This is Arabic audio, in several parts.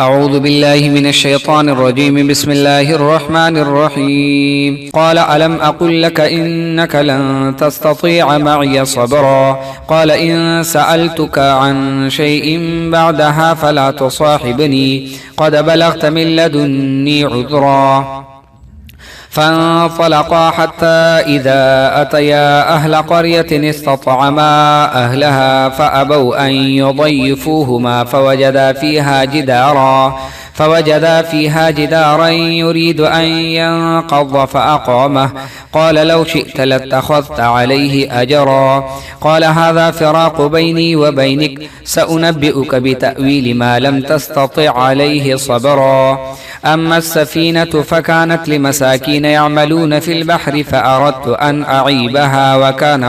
أعوذ بالله من الشيطان الرجيم. بسم الله الرحمن الرحيم. قال ألم أقل لك إنك لن تستطيع معي صبرا. قال إن سألتك عن شيء بعدها فلا تصاحبني قد بلغت من لدني عذرا. فانطلقا حتى إذا أتيا أهل قرية استطعما أهلها فأبوا أن يضيفوهما فوجدا فيها جدارا يريد أن ينقض فأقامه. قال لو شئت لاتخذت عليه أجرا. قال هذا فراق بيني وبينك سأنبئك بتأويل ما لم تستطع عليه صبرا. أما السفينة فكانت لمساكين يعملون في البحر فأردت أن أعيبها وكان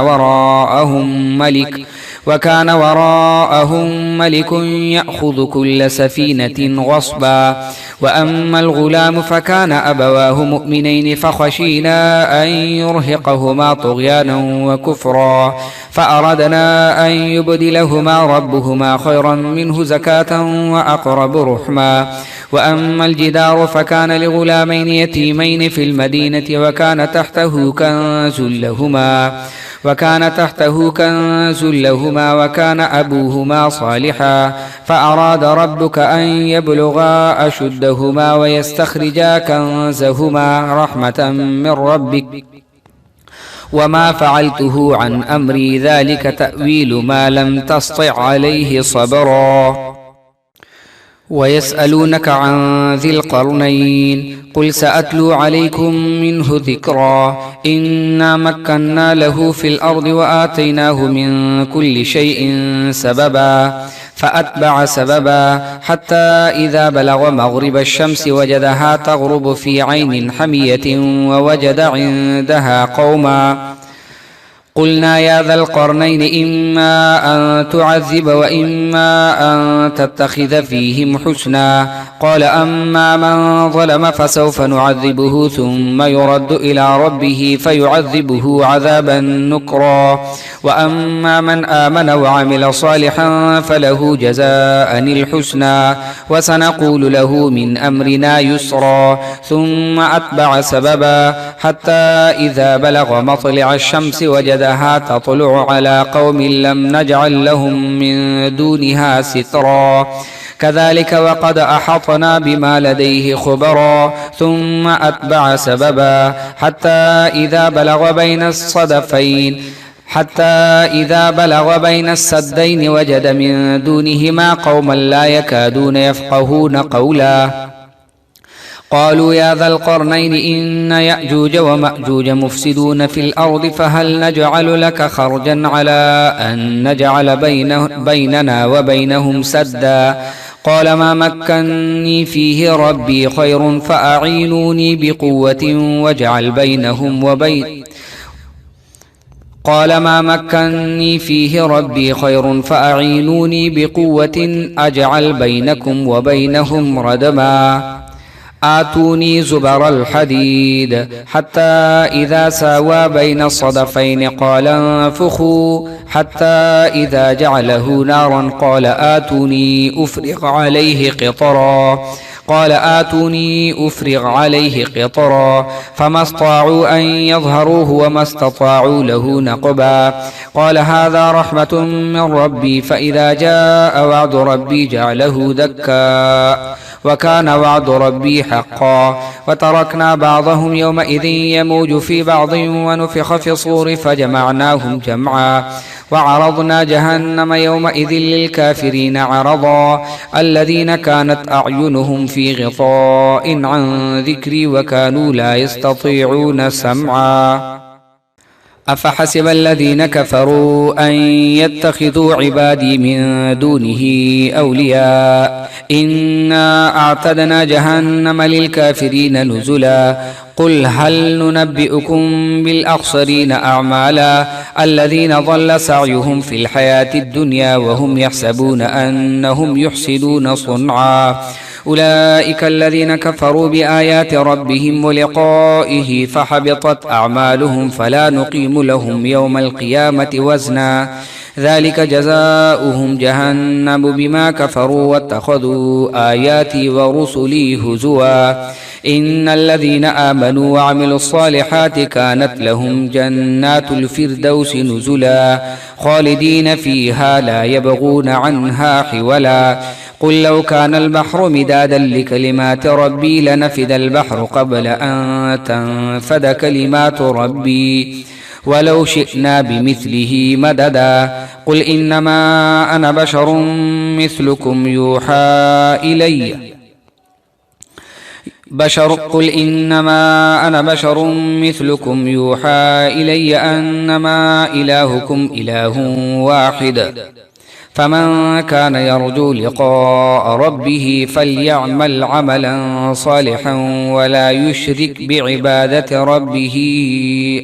وراءهم ملك يأخذ كل سفينة غصبا. وأما الغلام فكان أبواه مؤمنين فخشينا أن يرهقهما طغيانا وكفرا فأردنا أن يبدلهما ربهما خيرا منه زكاة وأقرب رحما. وأما الجدار فكان لغلامين يتيمين في المدينة وكان تحته كنز لهما وكان أبوهما صالحا فأراد ربك أن يبلغا أشدهما ويستخرجا كنزهما رحمة من ربك وما فعلته عن أمري ذلك تأويل ما لم تسطع عليه صبرا. ويسألونك عن ذي القرنين قل سأتلو عليكم منه ذكرا. إنا مكنا له في الأرض وآتيناه من كل شيء سببا فأتبع سببا حتى إذا بلغ مغرب الشمس وجدها تغرب في عين حمية ووجد عندها قوما. قلنا يا ذا القرنين إما أن تعذب وإما أن تتخذ فيهم حسنا. قال أما من ظلم فسوف نعذبه ثم يرد إلى ربه فيعذبه عذابا نكرا. وأما من آمن وعمل صالحا فله جزاء الحسنى وسنقول له من أمرنا يسرا. ثم أتبع سببا حتى إذا بلغ مطلع الشمس وجدها تطلع على قوم لم نجعل لهم من دونها سترا. كذلك وقد أحطنا بما لديه خبرا. ثم أتبع سببا حتى إذا بلغ بين السدين وجد من دونهما قوما لا يكادون يفقهون قولا. قالوا يا ذا القرنين إن يأجوج ومأجوج مفسدون في الأرض فهل نجعل لك خرجا على أن نجعل بيننا وبينهم سدا. قال ما مكنني فيه ربي خير فأعينوني بقوة واجعل أجعل بينكم وبينهم ردما. آتوني زبر الحديد حتى إذا ساوى بين الصدفين قال انفخوا حتى إذا جعله نارا قال آتوني أفرغ عليه قطرا فما استطاعوا أن يظهروه وما استطاعوا له نقبا. قال هذا رحمة من ربي فإذا جاء وعد ربي جعله دكا وكان وعد ربي حقا. وتركنا بعضهم يومئذ يموج في بعض ونفخ في الصور فجمعناهم جمعا. وعرضنا جهنم يومئذ للكافرين عرضا. الذين كانت أعينهم في غطاء عن ذكري وكانوا لا يستطيعون سمعا. أفحسب الذين كفروا أن يتخذوا عبادي من دونه أولياء إنا أعتدنا جهنم للكافرين نزلا. قل هل ننبئكم بالأخسرين أعمالا الذين ضل سعيهم في الحياة الدنيا وهم يحسبون أنهم يحسنون صنعا. أولئك الذين كفروا بآيات ربهم ولقائه فحبطت أعمالهم فلا نقيم لهم يوم القيامة وزنا. ذلك جزاؤهم جهنم بما كفروا واتخذوا آياتي ورسلي هزوا إن الذين آمنوا وعملوا الصالحات كانت لهم جنات الفردوس نزلا خالدين فيها لا يبغون عنها حولا قل لو كان البحر مدادا لكلمات ربي لنفد البحر قبل أن تنفد كلمات ربي ولو شئنا بمثله مددا قل إنما أنا بشر مثلكم يوحى إلي قل إنما أنا بشر مثلكم يوحى إلي أنما إلهكم إله واحد فمن كان يرجو لقاء ربه فليعمل عملا صالحا ولا يشرك بعبادة ربه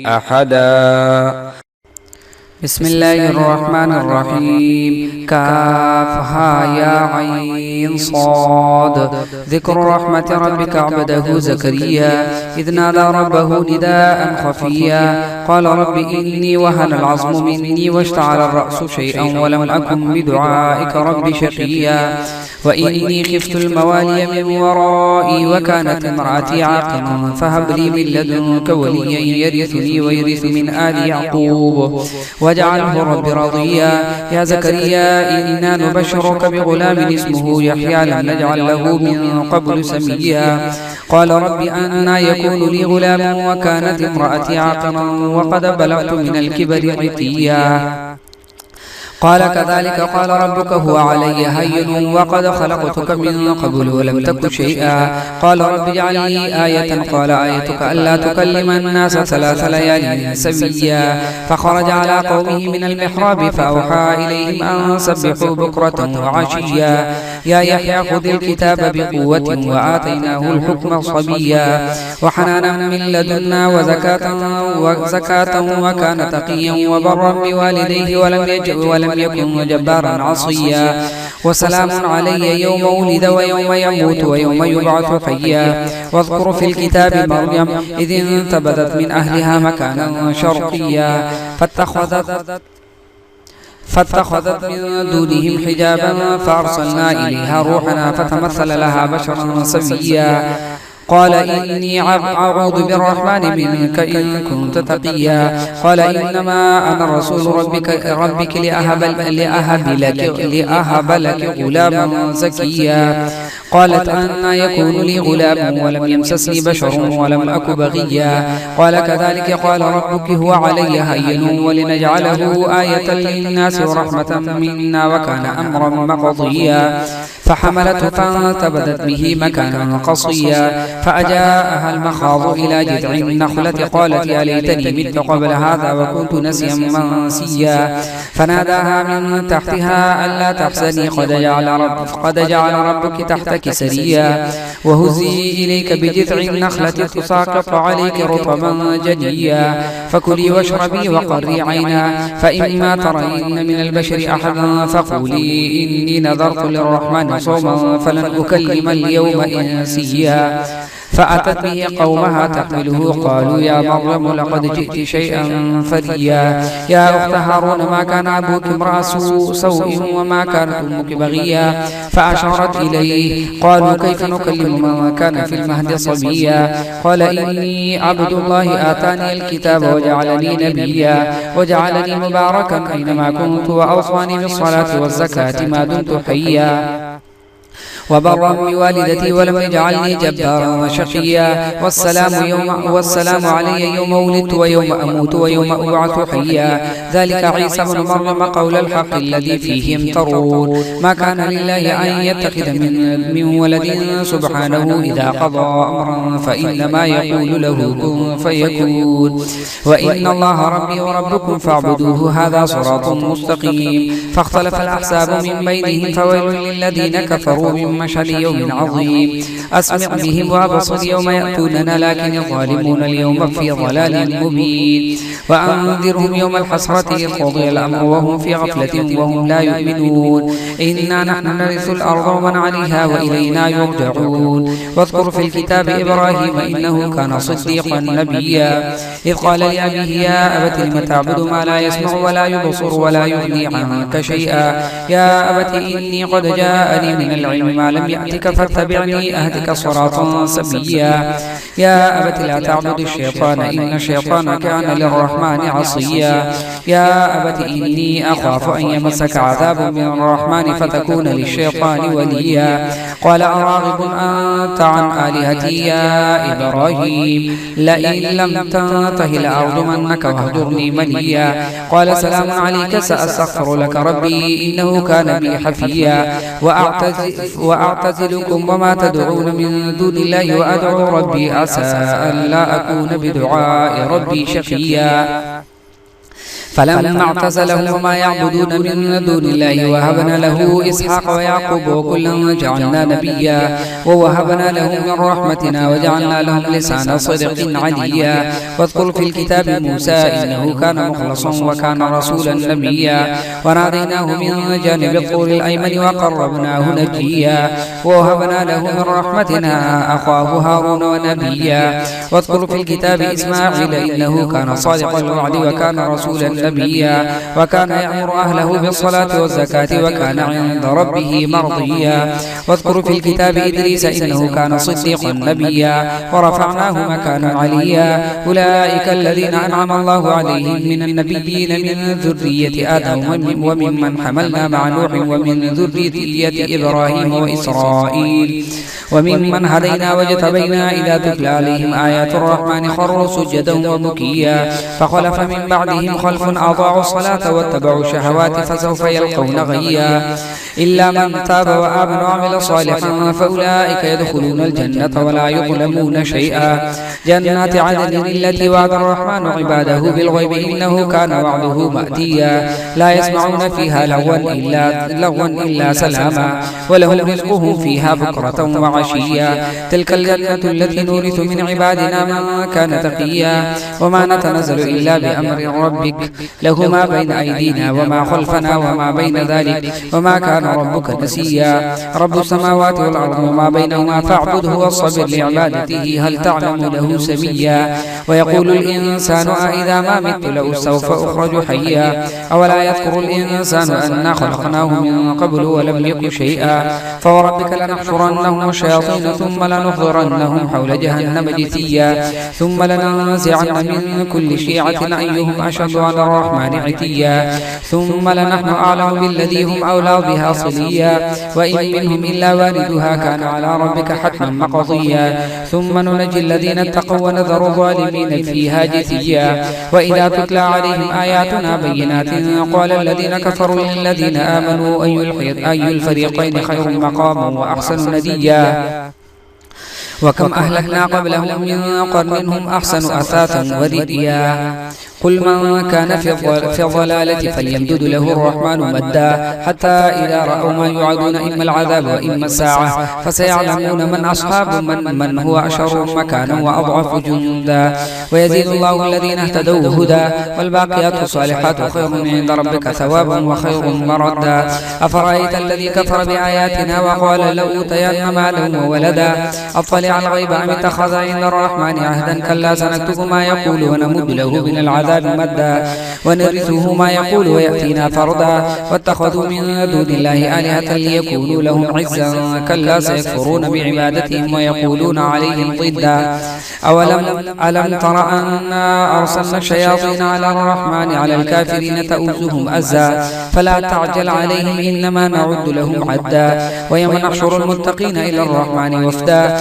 أحدا. بسم الله الرحمن الرحيم. كافها يا عين صاد. ذكر رحمة ربك عبده زكريا إذ نادى ربه نداء خفيا قال رب إني وهن العظم مني واشتعل الرأس شيئا ولم أكن بدعائك رب شقيا وإني خفت الموالي من ورائي وكانت امرأتي عاقرا فهب لي من لدنك وليا يرثني ويرث من آل يعقوب واجعله رب رضيا. يا زكريا إنا نبشرك بغلام اسمه يحيى لم نجعل له من قبل سميا قال رب أنى يكون لي غلام وكانت امرأتي عاقرا وقد بلغت من الكبر عتيا قال كذلك قال ربك هو علي هين وقد خلقتك من قبل ولم تك شيئا قال رب اجعل لي آية قال آيتك ألا تكلم الناس 3 ليال سويا فخرج على قومه من المحراب فأوحى إليهم أن سبحوا بكرة وعشيا يا يحيى خذ الكتاب بقوة وآتيناه الحكم صبيا وحنانا من لدنا وزكاة وكان تقيا وبرا بوالديه ولم يكن جبارا عصيا وسلام علي يوم ولد ويوم يموت ويوم يبعث حيا واذكر في الكتاب مريم إذ انتبذت من أهلها مكانا شرقيا فاتخذت من دونهم حجابا فأرسلنا إليها روحنا فتمثل لها بشرا سويا قال إني أعوذ بالرحمن منك إن كنت تقيا قال إنما أنا رسول ربك لأهب لك غلاما زكيا قالت أنى يكون لي غلام ولم يمسسني بشر ولم أك بغيا قال كذلك قال ربك هو علي هين ولنجعله آية للناس ورحمة منا وكان أمرا مقضيا فحملته فانتبذت به مكانا قصيا فأجاءها المخاض إلى جذع النخلة قالت يا ليتني مت قبل هذا وكنت نسيا منسيا فناداها من تحتها ألا تحزني قد جعل ربك تحتك سريا وهزي إليك بجذع النخلة تساقط عليك رطبا جنيا فكلي واشربي وقري عينا فإما ترين من البشر أحدا فقولي إني نذرت للرحمن صوما فلن أكلم اليوم إنسيا فأتت به قومها تحمله قالوا يا مريم لقد جئت شيئا فريا يا أخت هارون ما كان أبوك امرأ سوء وما كانت أمك بغيا فأشارت إليه قالوا كيف نكلم من كان في المهد صبيا قال إني عبد الله آتاني الكتاب وجعلني نبيا وجعلني مباركا أينما كنت وأوصاني بالصلاة والزكاة ما دمت حيا وبرا بوالدتي ولم يجعلني جبارا شقيا والسلام علي يوم ولدت ويوم أموت ويوم أبعث حيا ذلك عيسى بن مريم قول الحق الذي فيه يمترون ما كان لله أن يتخذ من ولد سبحانه إذا قضى أمرا فإنما يقول له كن فيكون وإن الله ربي وربكم فاعبدوه هذا صراط مستقيم فاختلف الأحزاب من بينهم فويل للذين كفروا من مشهد يوم عظيم أسمع بهم وأبصر يوم يأتوننا لكن الظالمون اليوم في ضلال مبين وأنذرهم يوم الحسرة إذ قضي الأمر وهم في غفلة وهم لا يؤمنون إنا نحن نرث الأرض ومن عليها وإلينا يرجعون واذكر في الكتاب إبراهيم إنه كان صديقا نبيا إذ قال لأبيه يا أبت لم تعبد ما لا يسمع ولا يبصر ولا يغني عنك شيئا يا أبت إني قد جاءني من العلم ما لم يأتك فاتبعني أهدك صراطا سويا يا أبت لا تعبد الشيطان إن الشيطان كان للرحمن عصيا يا أبت إني أخاف أن يمسك عذاب من الرحمن فتكون للشيطان وليا قال أراغب أنت عن آلهتي يا إبراهيم لئن لم تنته لأرجمنك واهجرني مليا قال سلام عليك سأستغفر لك ربي إنه كان بي حفيا وأعتزلكم وما تدعون من دون الله وأدعو ربي عسى أن لا أكون بدعاء ربي شقيا فلما اعتزلهم وما يعبدون من دون الله وهبنا له إسحاق ويعقوب وكلا جعلنا نبيا ووهبنا لهم من رحمتنا وجعلنا لهم لسان صدق عليا واذكر في الكتاب موسى إنه كان مخلصا وكان رسولا نبيا وناديناه من جانب الطور الأيمن وقربناه نجيا ووهبنا له من رحمتنا أخاه هارون ونبيا واذكر في الكتاب إسماعيل إنه كان صادق الوعد وكان رسولا نبيا وكان يأمر أهله بالصلاة والزكاة وكان عند ربه مرضيا واذكر في الكتاب إدريس إنه كان صديقا نبيا ورفعناه مكانا عليا أولئك الذين أنعم الله عليهم من النبيين من ذرية آدم وممن حملنا مع نوح ومن ذرية إبراهيم وإسرائيل وممن هدينا واجتبينا إذا تتلى عليهم آيات الرحمن خروا سجدا وبكيا فخلف من بعدهم خلف أضاعوا الصلاة واتبعوا الشهوات فسوف يلقون غيا إلا من تاب وآمن وعمل صالحا فأولئك يدخلون الجنة ولا يظلمون شيئا جنات عدن التي وعد الرحمن عباده بالغيب إنه كان وعده مأتيا لا يسمعون فيها لغوا إلا سلاما ولهم رزقهم فيها بكرة وعشيا تلك الجنة التي نورث من عبادنا من كان تقيا وما نتنزل إلا بأمر ربك له ما بين أيدينا وما خلفنا وما بين ذلك وما كان ربك نسيا رب السماوات والأرض وما بينهما فاعبده واصبر لعبادته هل تعلم له سميا ويقول الإنسان أإذا ما مت لسوف أخرج حيا أولا يذكر الإنسان أنا خلقناه من قبل ولم يك شيئا فوربك لنحشرنهم الشياطين ثم لنحضرنهم حول جهنم جثيا ثم لننزعن من كل شيعة أيهم أشد على الرحمن عتيا ثم لنحن أعلم بالذي هم أولى بها صليا وإن منهم إلا واردها كان على ربك حتما مقضيا ثم ننجي الذين اتقوا ونذر الظالمين فيها جثيا وإذا تتلى عليهم آياتنا بينات قال الذين كفروا للذين آمنوا أي الفريقين خير مقاما وأحسن نديا وكم أهلكنا قبلهم من قرن هم أحسن أثاثا ورئيا قل من كان في الضلالة فليمدد له الرحمن مدا حتى إذا رأوا ما يوعدون إما العذاب وإما الساعة فسيعلمون من أصحاب من هو أشر مكانا وأضعف جندا ويزيد الله الذين اهتدوا هدى والباقيات الصالحات خير عند ربك ثوابا وخير مردا أفرأيت الذي كفر بآياتنا وقال لأوتين مالا وولدا أطلع الغيب أم اتخذ عند الرحمن عهدا كلا سنكتب ما يقول ونمد له من العذاب مدا ونرثه ما يقول ويأتينا فردا واتخذوا من دون الله آلهة ليكونوا لهم عزا كلا سيكفرون بعبادتهم ويقولون عليهم ضدا ألم تر أنا أرسلنا الشياطين على الرحمن على الكافرين تؤزهم أزا فلا تعجل عليهم إنما نعد لهم عدا ويوم نحشر المتقين إلى الرحمن وفدا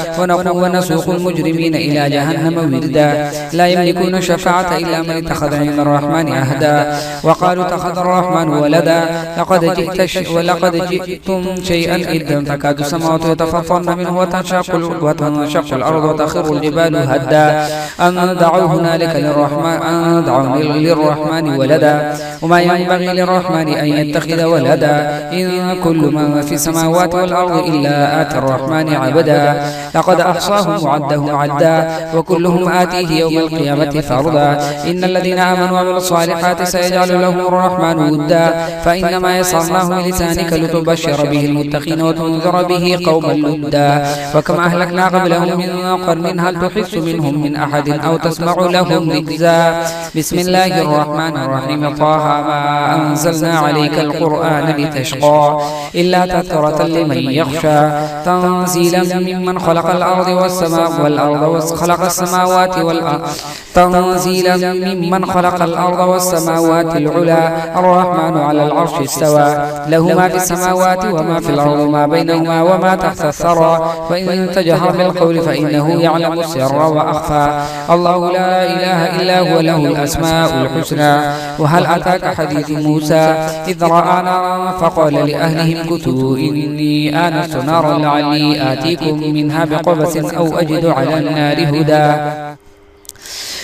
ونسوق المجرمين إلى جهنم وردا لا يملكون الشفاعة إلا من اتخذ اتخذ عند الرحمن عهدا وقالوا اتخذ الرحمن ولدا ولقد جئتم شيئا إدا تكاد السماوات يتفطرن منه وتنشق الأرض وتخر الجبال هدا أن دعوا هنالك للرحمن ولدا وما ينبغي للرحمن أن يتخذ ولدا إن كل من في السماوات والأرض إلا آتي الرحمن عبدا لقد أحصاهم وعدهم عدا وكلهم آتيه يوم القيامة فردا إن الذين آمنوا وعملوا الصالحات سيجعل لهم الرحمن ودا فإنما يسرناه بلسانك لتبشر به المتقين وتنذر به قوما لدا وكما أهلكنا قبلهم من قرن هل تحس منهم من أحد أو تسمع لهم ركزا بسم الله الرحمن الرحيم طه ما أنزلنا عليك القرآن لتشقى إلا تذكرة لمن يخشى تنزيلا ممن خلق الأرض خلق السماوات والأرض تنزيلا ممن خلق الأرض والسماوات العلى الرحمن على العرش استوى له ما في السماوات وما في الأرض وما بينهما وما تحت الثرى وإن تجهر بالقول فإنه يعلم السر وأخفى الله لا إله إلا هو له الأسماء الحسنى وهل أتاك حديث موسى إذ رأى نارا فقال لأهلهم كثوا إني آنست نارا لعلي آتيكم منها بقبس أو أجد على النار هدى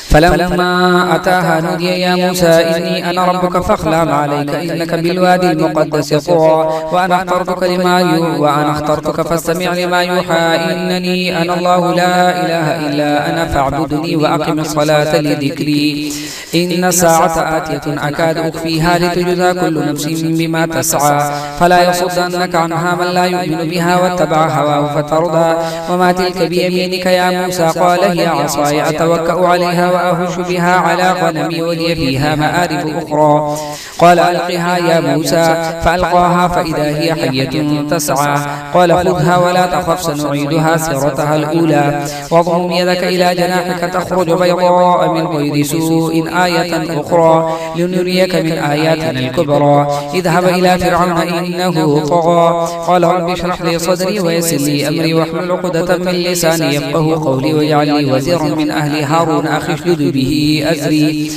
فلما أتاها نودي يا موسى إني أنا ربك فاخلع عليك إنك بالوادي المقدس طوى وأنا اخترتك فاستمع لما يوحى إنني أنا الله لا إله إلا أنا فاعبدني وأقم الصلاة لذكري إن الساعة آتية أكاد أخفيها لتجزى كل نفس بما تسعى فلا يصدنك عنها من لا يؤمن بها واتبع هواه فترضى وما تلك بيمينك يا موسى قال هي عصاي أتوكأ عليها وأهش بها على غنمي ولي فيها مآرب أخرى قال ألقها يا موسى فألقاها فإذا هي حية تسعى قال خذها ولا تخف سنعيدها سيرتها الأولى واضم يدك إلى جناحك تخرج بيضاء من غير سوء آية أخرى لنريك من آياتنا الكبرى اذهب إلى فرعون إنه طغى قال رب اشرح لي صدري ويسر لي أمري واحلل عقدة من لساني يفقهوا قولي واجعل لي وزيرا من أهلي هارون أخي اشدد به أزري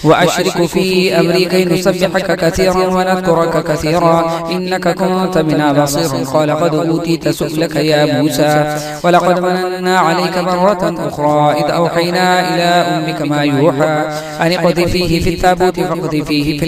وأشرك في أمري كي نسبحك كثيرا ونذكرك كثيرا إنك كنت بنا بصيرا قال قد أوتيت سؤلك يا موسى ولقد مننا عليك مرة أخرى إذ أوحينا إلى أمك ما يوحى أن اقذفيه في التابوت فاقذفيه في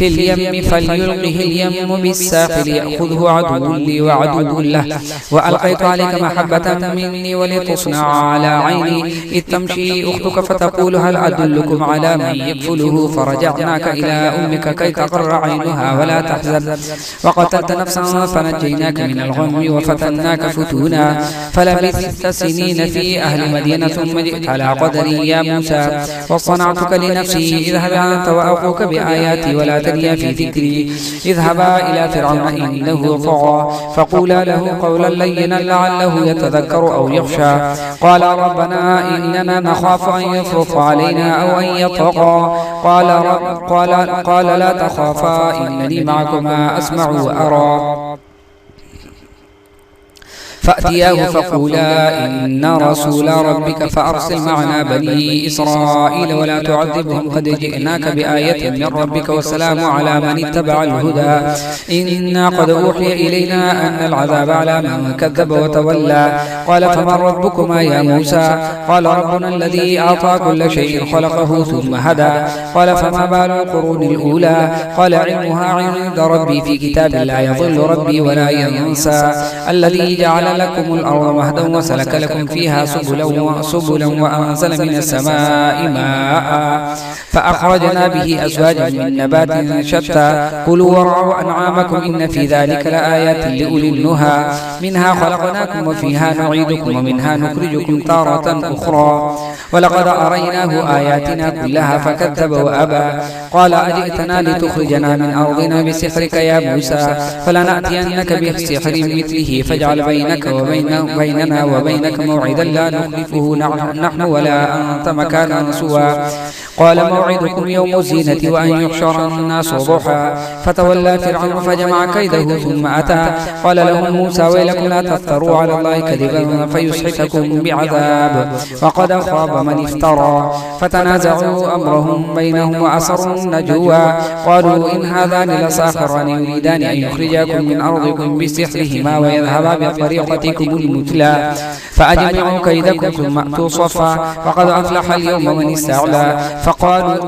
اليم فليلقه اليم بالساحل يأخذه عدو لي وعدو له وألقيت عليك محبة مني ولتصنع على عيني إذ تمشي أختك فتقول هل أدلكم على من يكفله فرجعناك إلى أمك كي تقر عينها ولا تحزن وقتلت نفسا فنجيناك من الغم وفتناك فتونا فلبثت سنين في أهل مدينة ثم جئت على قدري يا موسى وصنعتك لنفسي اذهب أنت وأخوك بآياتي ولا تنيا في ذكري اذهبا إلى فرعون إنه طغى فقولا له قولا لينا لعله يتذكر أو يخشى قال ربنا إننا نخاف أن يفرط علينا أو أن يطغى قال لا تخافا إنني معكما أسمع وأرى فأتياه فقولا إن رسول ربك فأرسل معنا بني إسرائيل ولا تعذبهم قد جئناك بآية من ربك والسلام على من اتبع الهدى إنا قد أوحي إلينا أن العذاب على من كذب وتولى قال فمن ربكما يا موسى قال ربنا الذي أعطى كل شيء خلقه ثم هدى قال فما بال القرون الأولى قال علمها عند ربي في كتاب لا يضل ربي ولا ينسى الذي جعل لكم الأرض مهدا وسلك لكم فيها سبلا وأنزل من السماء ماء فأخرجنا به أزواجا من نبات شتى كلوا وارعوا أنعامكم إن في ذلك لآيات لأولي النهى منها خلقناكم وفيها نعيدكم ومنها نخرجكم تارة أخرى ولقد أريناه آياتنا كلها فكذب وأبى قال أجئتنا لتخرجنا من أرضنا بسحرك يا موسى فلنأتينك بسحر مثله فاجعل بينك بيننا وبينك موعدا لا نخلفه نحن ولا أنت مكانا سوى. قال موعدكم يوم الزينة وأن يحشر الناس ضحى. فتولى فرعون فجمع كيده ثم أتى. قال لهم موسى ويلكم لا تفتروا على الله كذبا فيسحتكم بعذاب وقد خاب من افترى. فتنازعوا أمرهم بينهم وأسروا النجوى. قالوا إن هذان لساحران يريدان أن يخرجاكم من أرضكم بسحرهما ويذهبا بطريقتكم المثلى فأجمعوا كيدكم ثم أتوا صفا. فقد أفلح اليوم من استعلى.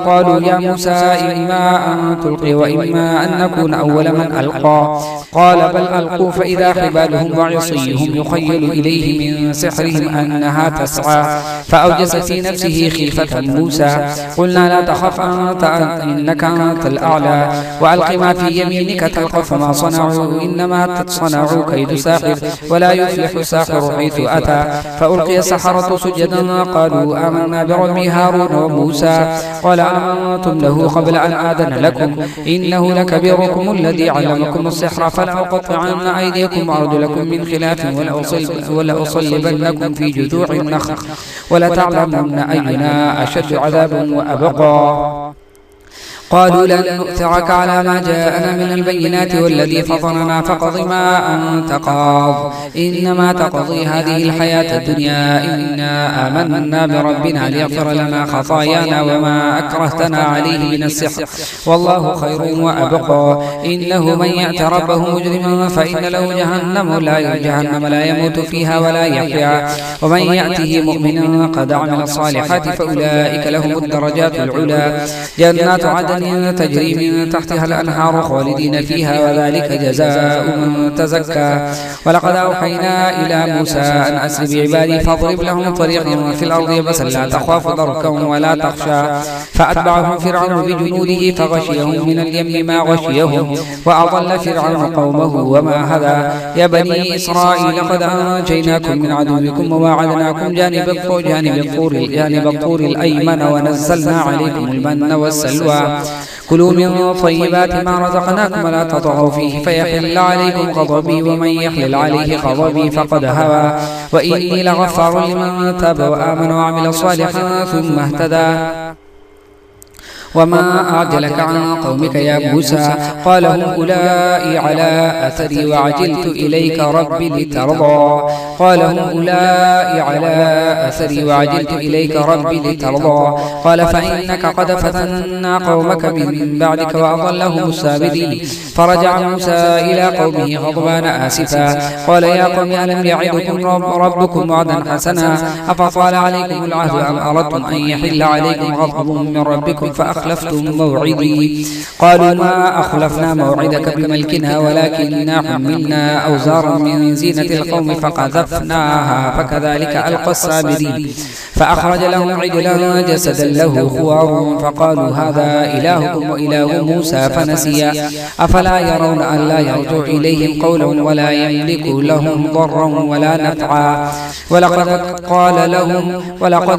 قالوا يا موسى إما أن تلقي وإما أن نكون أول من ألقى. قال بل ألقوا فإذا حبالهم وعصيهم يخيل إليه من سحرهم أنها تسعى. فأوجس في نفسه خيفة موسى. قلنا لا تخف أنت إنك أنت الأعلى وألق ما في يمينك تلقف ما صنعوا إنما صنعوا كيد ساحر ولا يفلح الساحر حيث أتى. فألقي السحرة سجدا قالوا آمنا برب هارون وموسى. قال آمنتم له قبل أن آذن لكم إنه لكبيركم الذي علمكم السحر فلأقطعن أيديكم وأرجلكم من خلاف ولأصلبنكم في جذوع النخل ولتعلمن أينا أشد عذابا وأبقى. قالوا لن نؤثرك على ما جاءنا من البينات والذي فطرنا فاقض ما أنت قاض إنما تقضي هذه الحياة الدنيا إنا آمنا بربنا ليغفر لنا خطايانا وما أكرهتنا عليه من السحر والله خير وأبقى. إنه من يأت ربه مجرما فإن له جهنم لا يموت فيها ولا يحيا ومن يأته مؤمنا قد عمل الصالحات فأولئك لهم الدرجات العلى جنات عدن تجري من تحتها الأنهار خالدين فيها وذلك جزاء من تزكى. ولقد أوحينا إلى موسى أن أسر بعبادي فاضرب لهم طريقا في الأرض يبسا لا تخاف دركا ولا تخشى. فأتبعهم فرعون بجنوده فغشيهم من اليم ما غشيهم وأضل فرعون قومه وما هدى. يا بني إسرائيل قد أنجيناكم من عدوكم وواعدناكم جانب الطور الأيمن ونزلنا عليكم المن والسلوى. كلوا من طيبات ما رزقناكم ولا تطغوا فيه فيحل عليكم غضبي ومن يحلل عليه غضبي فقد هوى وإني لغفار لمن تاب وآمن وعمل صالحا ثم اهتدى. وما أعجلك عن قومك يا موسى؟ قال هم أولئي على أثري وعجلت إليك ربي لترضى. قال هم أولئي على أثري وعجلت إليك ربي لترضى. قال فإنك قد فتنا قومك من بعدك وأضلهم السامري. فرجع موسى إلى قومه غضبان آسفا. قال يا قوم ألم يعدكم ربكم وعدا حسنا أفطال عليكم العهد أم أردتم أن يحل عليكم غضب من ربكم فأخلفتم موعدي؟ قالوا ما أخلفنا موعدك بملكنا ولكننا حملنا أوزارا من زينة القوم فقذفناها فكذلك ألقى السامري. فأخرج لهم عجلا جسدا له خوار فقالوا هذا إلهكم وإله موسى فنسي. أفلا يرون أن لا يرجع إليهم قولا ولا يملك لهم ضرا ولا نفعا. ولقد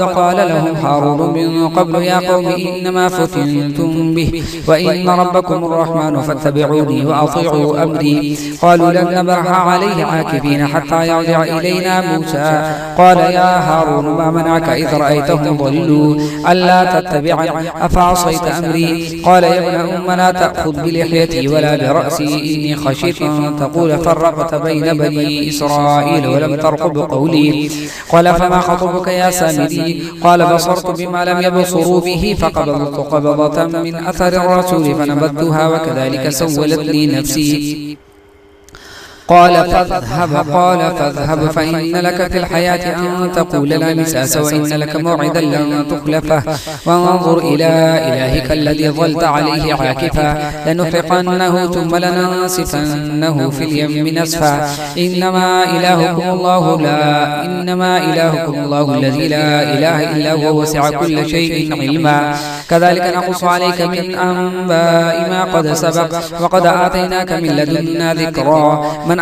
قال لهم هارون من قبل يا قوم إنما فتنتم به وإن ربكم الرحمن فاتبعوني وأطيعوا أمري. قالوا لن نبرح عليه عاكفين حتى يرجع إلينا موسى. قال يا هارون ما منعك إذ رأيتهم ضلوا ألا تتبعني أفعصيت أمري؟ قال يا ابن أم لا تأخذ بلحيتي ولا برأسي إني خشيت أن تقول فرقت بين بني إسرائيل ولم ترقب قولي. قال فما خطبك يا سامري؟ قال بصرت بما لم يبصروا به فقبضت قبضة من أثر الرسول فنبذتها وكذلك سولت لي نفسي. قال فاذهب فإن لك في الحياة أن تقول لا مساس وإن لك موعدا لن تخلفه وانظر إلى إلهك الذي ظلت عليه عاكفا لنحرقنه ثم لننسفنه في اليم نسفا. إنما إلهكم الله الذي لا إله إلا هو وسع كل شيء علما. كذلك نقص عليك من أنباء ما قد سبق وقد آتيناك من لدنا ذكرا. من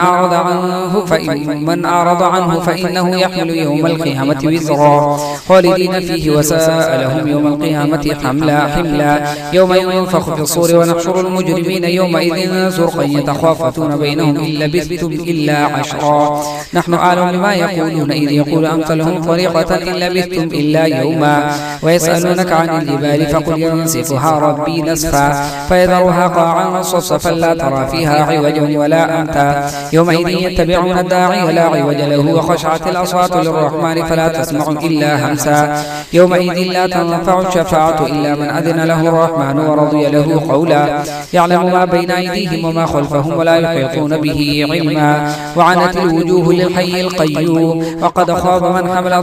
من أعرض عنه فإنه يحمل يوم القيامة وزرا خالدين فيه وساء لهم يوم القيامة حملا يوم ينفخ في الصور ونحشر المجرمين يومئذ زرقا يتخافتون بينهم إن لبثتم إلا عشرا نحن أعلم بما يقولون إذ يقول أمثلهم طريقة إن لبثتم إلا يوما ويسألونك عن الجبال فقل ينسفها ربي نسفا فيذرها قاعا صفصفا لا ترى فيها عوجا ولا أمتا يومئذ يتبعون الداعي لا عوج له وخشعت الأصوات للرحمن فلا تسمع إلا همسا يومئذ لا تنفع الشفاعة إلا من أذن له الرحمن ورضي له قولا يعلم ما بين أيديهم وما خلفهم ولا يحيطون به علما وعنت الوجوه للحي القيوم وقد خاب من حمل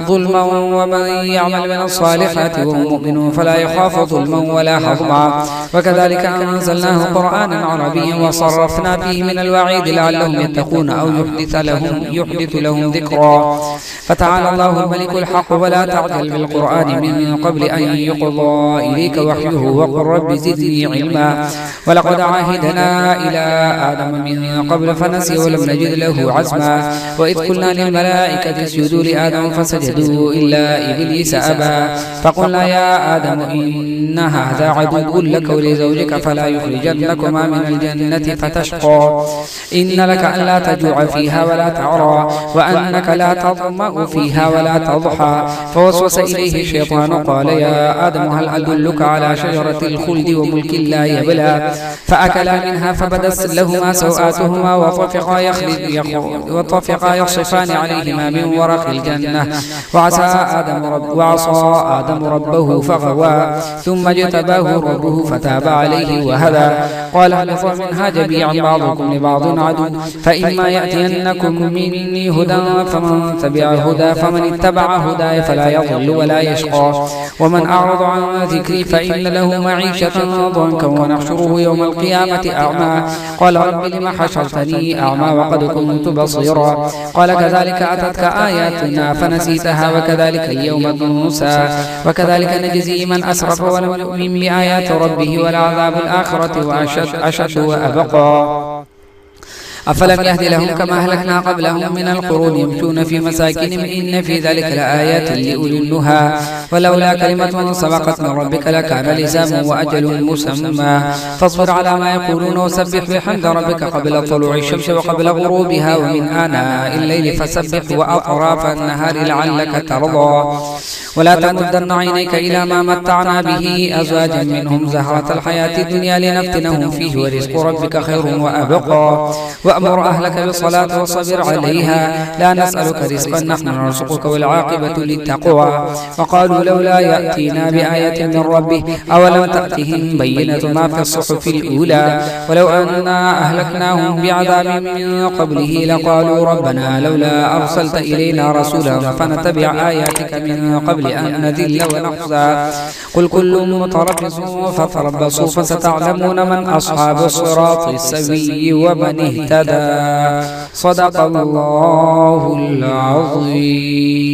ظلما ومن يعمل من الصالحات وهو مؤمن فلا يخاف ظلما ولا هضما وكذلك أنزلناه قرآنا عربيا وصرفنا فيه من الوعيد لعلهم يتقون أو يحدث لهم ذكرا فتعالى الله الملك الحق ولا تعجل بالقرآن من قبل أن يقضى إليك وحيه وقل رب زدني علما ولقد عاهدنا إلى آدم من قبل فنسي ولم نجد له عزما وإذ قلنا للملائكة اسجدوا لآدم فسجدوا إلا إبليس أبى فقلنا يا آدم إن هذا عدو لك ولزوجك فلا يخرجنكما من الجنة فتشقى إن لك ألا تجوع فيها ولا تعرى وأنك لا تظمأ فيها ولا تضحى فوسوس إليه الشيطان قال يا آدم هل أدلك على شجرة الخلد وملك لا يبلى فأكلا منها فبدت لهما سوآتهما وطفقا يخصفان عليهما من ورق الجنة وعصى آدم ربه فغوى ثم اجتباه ربه فتاب عليه وهدى قال اهبطوا منها جميعا بعضكم لبعض عدو فإما يأتينكم مني هدى فمن تبع هدى فمن اتبع هداي فلا يضل ولا يشقى ومن أعرض عن ذكري فإن له معيشة ضنكا ونحشره يوم القيامة أعمى قال رب لم حشرتني أعمى وقد كنت بصيرا قال كذلك أتتك آياتنا فنسيتها وكذلك اليوم تنسى وكذلك نجزي من أسرف ولم يؤمن بآيات ربه ولعذاب الآخرة أشد وأبقى أفلم يهد لهم كما أهلكنا قبلهم من القرون يمشون في مساكنهم إن في ذلك لآيات لأولي النهى ولولا كلمة سبقت من ربك لكان لزاما وأجل مسمى فاصبر على ما يقولون وسبح بحمد ربك قبل طلوع الشمس وقبل غروبها ومن آناء الليل فسبح وأطراف النهار لعلك ترضى ولا تمدن عينيك إلى ما متعنا به أزواجا منهم زهرة الحياة الدنيا لنفتنهم فيه ورزق ربك خير وأبقى وأمر أهلك بالصلاة وصبر عليها لا نسألك رزقا نحن نرزقك والعاقبة للتقوى وقالوا لولا يأتينا بآية من ربه أولم تأتهم بينة ما في الصحف الأولى ولو أننا أهلكناهم بعذاب من قبله لقالوا ربنا لولا أرسلت إلينا رسولا فنتبع آياتك من قبل أن نذل ونخزى قل كل متربص فتربصوا فستعلمون من أصحاب الصراط السوي ومن اهتدى صدق الله العظيم.